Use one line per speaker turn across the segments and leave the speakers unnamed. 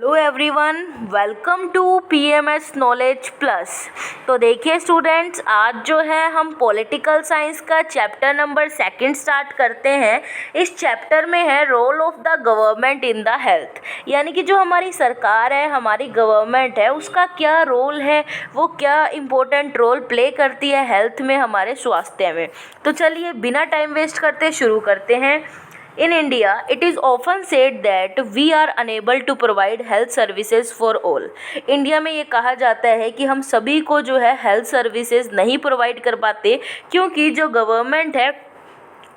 Hello everyone, welcome to PMS knowledge plus. तो देखिए students, आज जो है हम पॉलिटिकल साइंस का चैप्टर नंबर 2 स्टार्ट करते हैं। इस चैप्टर में है role of the government in the health, यानी कि जो हमारी सरकार है, हमारी गवर्नमेंट है, उसका क्या रोल है, वो क्या इम्पोर्टेंट रोल प्ले करती है हेल्थ में, हमारे स्वास्थ्य में। तो चलिए बिना टाइम वेस्ट करते शुरू करते हैं। In India, it is often said that we are unable to provide health services for all. India में ये कहा जाता है कि हम सभी को जो है हेल्थ सर्विसेज नहीं प्रोवाइड कर पाते, क्योंकि जो गवर्नमेंट है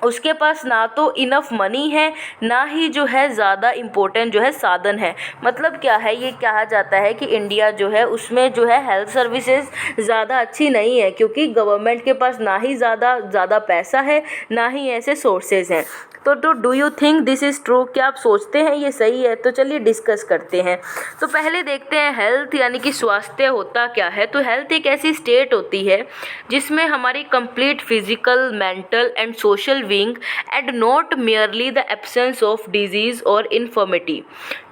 उसके पास ना तो इनफ मनी है, ना ही जो है ज़्यादा इम्पोर्टेंट जो है साधन है। मतलब क्या है, ये कहा जाता है कि इंडिया जो है उसमें जो है हेल्थ सर्विसेज ज़्यादा अच्छी नहीं है, क्योंकि गवर्नमेंट के पास ना ही ज़्यादा पैसा है, ना ही ऐसे सोर्सेज हैं। तो do you think this is true? क्या आप सोचते हैं ये सही है? तो चलिए डिस्कस करते हैं। तो पहले देखते हैं हेल्थ यानी कि स्वास्थ्य होता क्या है। तो हेल्थ एक ऐसी स्टेट होती है जिसमें हमारी complete physical, mental and social being and not merely the absence of disease और इन्फर्मिटी।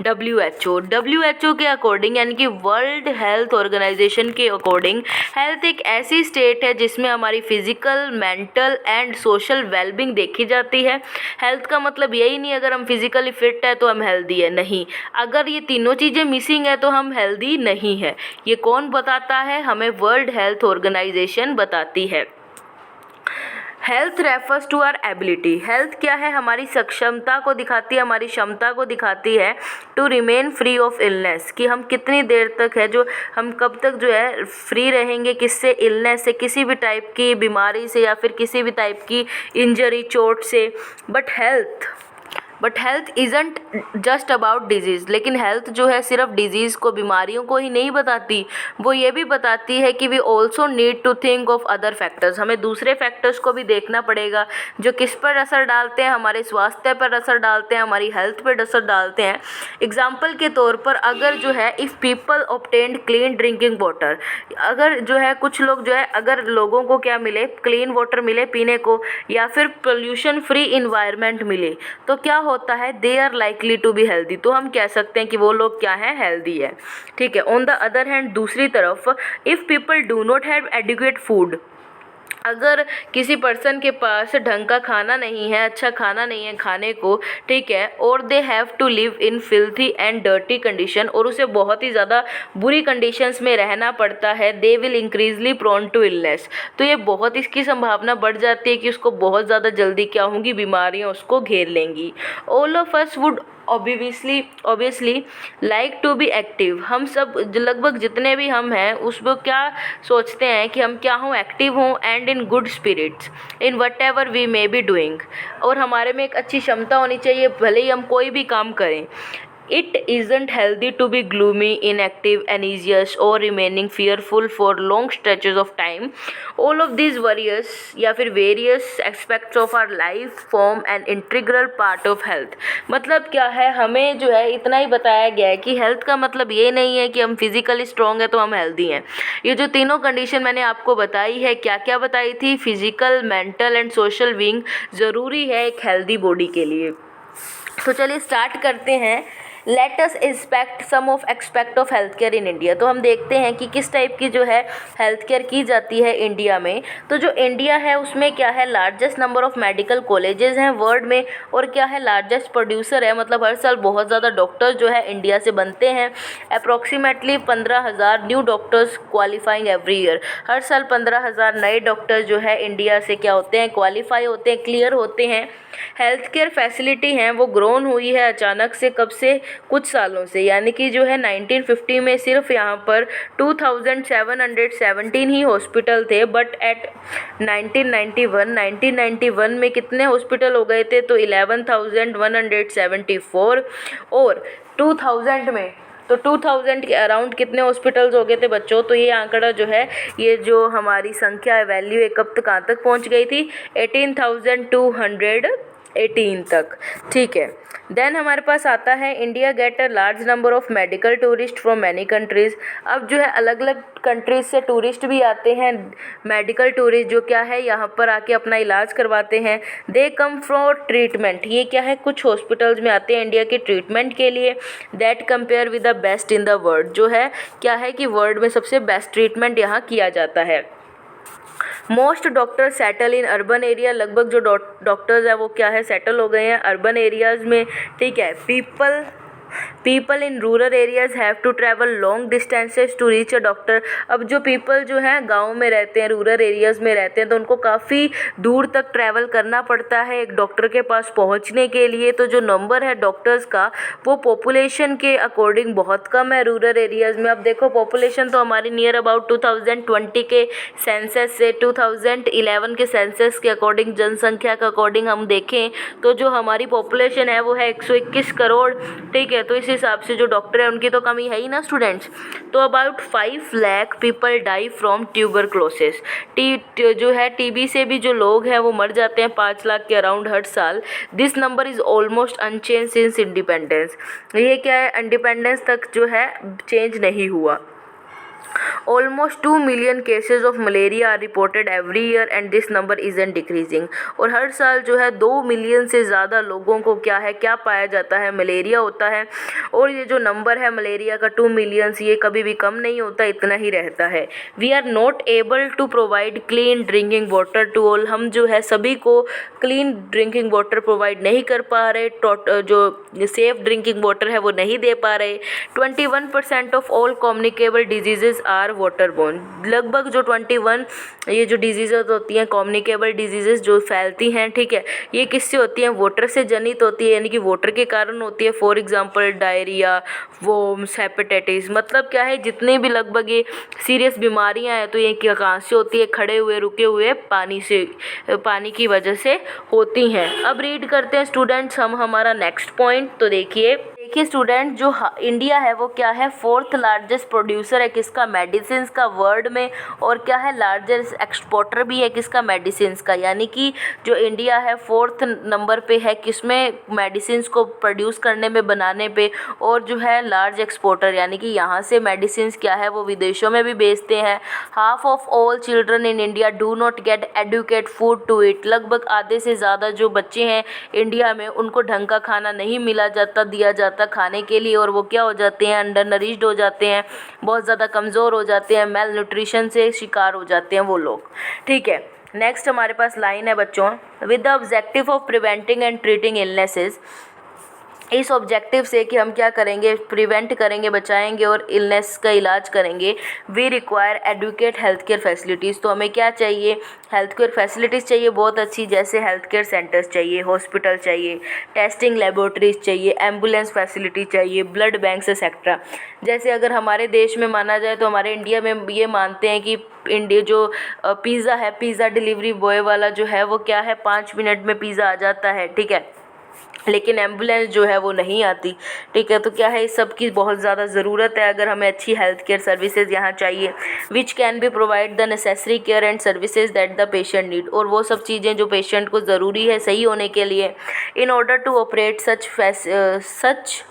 WHO के अकॉर्डिंग, यानी कि वर्ल्ड हेल्थ ऑर्गेनाइजेशन के अकॉर्डिंग, हेल्थ एक ऐसी स्टेट है जिसमें हमारी physical, mental and social wellbeing देखी जाती है। हेल्थ का मतलब यही नहीं अगर हम फिजिकली फिट है तो हम हेल्दी है, नहीं। अगर ये तीनों चीज़ें मिसिंग है तो हम हेल्दी नहीं है। ये कौन बताता है? हमें वर्ल्ड हेल्थ ऑर्गेनाइजेशन बताती है। Health refers to our ability. Health क्या है? हमारी सक्षमता को दिखाती है, हमारी क्षमता को दिखाती है to remain free of illness, कि हम कितनी देर तक है, जो हम कब तक जो है फ्री रहेंगे किससे? इलनेस से, किसी भी टाइप की बीमारी से या फिर किसी भी टाइप की इंजरी, चोट से। But health isn't just about disease. लेकिन हेल्थ जो है सिर्फ डिजीज़ को, बीमारियों को ही नहीं बताती, वो ये भी बताती है कि we also need to think of other factors. हमें दूसरे फैक्टर्स को भी देखना पड़ेगा जो किस पर असर डालते हैं, हमारे स्वास्थ्य पर असर डालते हैं, हमारी हेल्थ पर असर डालते हैं। एग्जाम्पल के तौर पर अगर जो है if people obtained clean drinking water, अगर जो है कुछ लोग जो है, अगर लोगों को क्या मिले, क्लीन वाटर मिले पीने को, या फिर पोल्यूशन फ्री इन्वायरमेंट मिले, तो क्या होता है? They are likely to be healthy. तो हम कह सकते हैं कि वो लोग क्या है? हेल्दी है। ठीक है। ऑन द अदर हैंड, दूसरी तरफ, if people do not have adequate food, अगर किसी पर्सन के पास ढंग का खाना नहीं है, अच्छा खाना नहीं है खाने को, ठीक है, और they have to live in filthy and dirty condition, और उसे बहुत ही ज़्यादा बुरी कंडीशंस में रहना पड़ता है, they will increasingly prone to illness. तो ये बहुत, इसकी संभावना बढ़ जाती है कि उसको बहुत ज़्यादा जल्दी क्या होंगी? बीमारियाँ उसको घेर लेंगी। All of us would obviously like to be active. हम सब लगभग जितने भी हम हैं उसमें क्या सोचते हैं कि हम क्या हों? एक्टिव हों and in good spirits in whatever we may be doing. और हमारे में एक अच्छी क्षमता होनी चाहिए भले ही हम कोई भी काम करें। It isn't healthy to be gloomy, inactive, anxious or remaining fearful for long stretches of time. All of these worries या फिर various aspects of our life form an integral part of health. मतलब क्या है? हमें जो है इतना ही बताया गया है कि हेल्थ का मतलब ये नहीं है कि हम फिजिकली स्ट्रॉन्ग है तो हम हेल्दी हैं। ये जो तीनों कंडीशन मैंने आपको बताई है, क्या क्या बताई थी? Physical, mental and social being ज़रूरी है एक हेल्दी बॉडी के लिए। तो चलिए स्टार्ट करते हैं। Let us inspect some of expect of health care in India. तो हम देखते हैं कि किस टाइप की जो है हेल्थ केयर की जाती है इंडिया में। तो जो इंडिया है उसमें क्या है? Largest number of medical colleges हैं वर्ल्ड में, और क्या है? लार्जेस्ट प्रोड्यूसर है, मतलब हर साल बहुत ज़्यादा डॉक्टर्स जो है इंडिया से बनते हैं। Approximately 15,000 new doctors qualifying every year. हर साल 15,000 नए डॉक्टर्स जो है इंडिया से क्या होते हैं? क्वालिफाई होते हैं, क्लियर होते हैं। हेल्थ केयर फैसिलिटी हैं वो ग्रोन हुई है अचानक से, कब से? कुछ सालों से, यानी कि जो है 1950 में सिर्फ यहाँ पर 2717 ही हॉस्पिटल थे, बट एट 1991 में कितने हॉस्पिटल हो गए थे? तो 11,174। और 2000 में, तो 2000 के अराउंड कितने हॉस्पिटल्स हो गए थे बच्चों? तो ये आंकड़ा जो है, ये जो हमारी संख्या है, वैल्यू, एक कब तक कहाँ तक पहुँच गई थी? 18,200 18 तक, ठीक है। देन हमारे पास आता है India get a large number of medical tourist from many countries. अब जो है अलग अलग कंट्रीज से टूरिस्ट भी आते हैं, मेडिकल टूरिस्ट जो क्या है यहाँ पर आके अपना इलाज करवाते हैं। दे कम फॉर ट्रीटमेंट, ये क्या है कुछ हॉस्पिटल्स में आते हैं इंडिया के ट्रीटमेंट के लिए। That compare with the best in the world, जो है क्या है कि वर्ल्ड में सबसे बेस्ट ट्रीटमेंट यहाँ किया जाता है। Most doctor settle in urban area, लगभग जो डॉक्टर्स हैं वो क्या है सेटल हो गए हैं अर्बन एरियाज़ में, ठीक है। People in rural areas have to travel long distances to reach a doctor. अब जो पीपल जो हैं गाँव में रहते हैं, रूरल एरियाज़ में रहते हैं, तो उनको काफ़ी दूर तक ट्रैवल करना पड़ता है एक डॉक्टर के पास पहुंचने के लिए। तो जो नंबर है डॉक्टर्स का वो पॉपुलेशन के अकॉर्डिंग बहुत कम है रूरल एरियाज़ में। अब देखो पॉपुलेशन तो हमारी नियर अबाउट 2020 के सेंसस से 2011 के सेंसस के अकॉर्डिंग, जनसंख्या के अकॉर्डिंग हम देखें तो जो हमारी पॉपुलेशन है वो है 121 करोड़, ठीक है। तो इस हिसाब से जो डॉक्टर है उनकी तो कमी है ही ना स्टूडेंट्स। तो about 5 lakh people die from tuberculosis, जो है टीबी से भी जो लोग हैं वो मर जाते हैं 5 लाख के अराउंड हर साल। This number is almost unchange since independence, ये क्या है इंडिपेंडेंस तक जो है चेंज नहीं हुआ। Almost 2 million cases of malaria are reported every year and this number isn't decreasing। और हर साल जो है 2 मिलियन से ज़्यादा लोगों को क्या पाया जाता है, मलेरिया होता है। और ये जो नंबर है मलेरिया का 2 मिलियंस, ये कभी भी कम नहीं होता, इतना ही रहता है। We are not able to provide clean drinking water to all, हम जो है सभी को क्लीन ड्रिंकिंग वाटर प्रोवाइड नहीं कर पा रहे, जो सेफ ड्रिंकिंग वाटर है वो नहीं दे पा रहे। 21% of all communicable diseases are waterborne, लगभग जो 21 ये जो डिजीज़ेज होती हैं कम्युनिकेबल डिजीज़ेज जो फैलती हैं, ठीक है, ये किससे होती हैं, वाटर से जनित होती है, यानी कि वाटर के कारण होती है। फॉर एग्जांपल डायरिया, वोम्स, हेपेटाइटिस, मतलब क्या है जितने भी लगभग ये सीरियस बीमारियां हैं तो ये कहाँ से होती है, खड़े हुए रुके हुए पानी की वजह से होती हैं। अब रीड करते हैं स्टूडेंट्स हम हमारा नेक्स्ट पॉइंट। तो देखिए स्टूडेंट, जो इंडिया है वो क्या है 4th लार्जेस्ट प्रोड्यूसर है किसका, मेडिसिन का वर्ल्ड में, और क्या है लार्जेस्ट एक्सपोर्टर भी है किसका, मेडिसिन का। यानी कि जो इंडिया है 4th नंबर पे है किसमें, मेडिसिन को प्रोड्यूस करने में, बनाने पे, और जो है लार्ज एक्सपोर्टर, यानी कि यहाँ से मेडिसिन क्या है वो विदेशों में भी बेचते हैं। Half of all children in India do not get adequate food to eat, लगभग आधे से ज़्यादा जो बच्चे हैं इंडिया में उनको ढंग का खाना नहीं दिया जाता खाने के लिए, और वो क्या हो जाते हैं, अंडर नरिश्ड हो जाते हैं, बहुत ज़्यादा कमज़ोर हो जाते हैं, मेल न्यूट्रिशन से शिकार हो जाते हैं वो लोग, ठीक है। नेक्स्ट हमारे पास लाइन है बच्चों, with the objective of preventing and treating illnesses, इस ऑब्जेक्टिव से कि हम क्या करेंगे, प्रिवेंट करेंगे, बचाएंगे और इलनेस का इलाज करेंगे। We require adequate health care facilities, तो हमें क्या चाहिए, हेल्थ केयर फैसिलिटीज़ चाहिए बहुत अच्छी, जैसे हेल्थ केयर सेंटर्स चाहिए, हॉस्पिटल चाहिए, टेस्टिंग लेबोरेटरीज चाहिए, एम्बुलेंस फैसिलिटी चाहिए, ब्लड बैंक्स एक्सेट्रा। जैसे अगर हमारे देश में माना जाए तो हमारे इंडिया में ये मानते हैं कि इंडिया जो पिज़्ज़ा है, पिज़्ज़ा डिलीवरी बॉय वाला जो है वो क्या है 5 मिनट में पिज़्ज़ा आ जाता है, ठीक है, लेकिन एम्बुलेंस जो है वो नहीं आती, ठीक है। तो क्या है इस सब की बहुत ज़्यादा ज़रूरत है अगर हमें अच्छी हेल्थ केयर सर्विसेज यहाँ चाहिए, which can be provide the necessary care and services that the patient need, और वो सब चीज़ें जो पेशेंट को ज़रूरी है सही होने के लिए। In order to operate such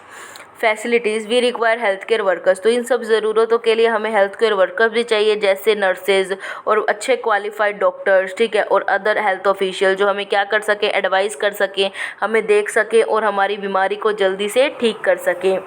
facilities we require health care workers, तो इन सब ज़रूरतों के लिए हमें हेल्थ केयर वर्कर्स भी चाहिए, जैसे नर्सेज और अच्छे क्वालिफाइड डॉक्टर्स, ठीक है, और अदर हेल्थ ऑफिशियल जो हमें क्या कर सके, एडवाइस कर सकें, हमें देख सकें और हमारी बीमारी को जल्दी से ठीक कर सकें।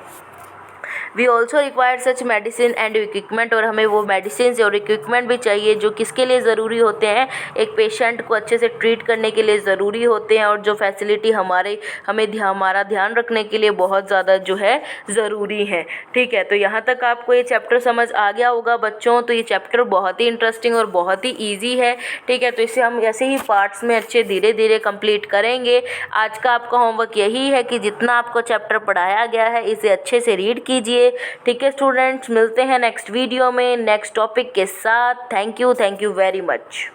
We also require such medicine and equipment, और हमें वो मेडिसिन और इक्विपमेंट भी चाहिए जो किसके लिए ज़रूरी होते हैं, एक पेशेंट को अच्छे से ट्रीट करने के लिए ज़रूरी होते हैं, और जो फैसिलिटी हमारा ध्यान रखने के लिए बहुत ज़्यादा जो है ज़रूरी है, ठीक है। तो यहाँ तक आपको ये चैप्टर समझ आ गया होगा बच्चों। तो ये चैप्टर बहुत ही इंटरेस्टिंग और बहुत ही ईजी है, ठीक है। तो इसे हम ऐसे ही पार्ट्स में अच्छे धीरे धीरे कंप्लीट करेंगे। आज का आपका होमवर्क यही है कि जितना आपको चैप्टर पढ़ाया गया है इसे अच्छे से रीड कीजिए, ठीक है स्टूडेंट्स। मिलते हैं नेक्स्ट वीडियो में नेक्स्ट टॉपिक के साथ। Thank you very much.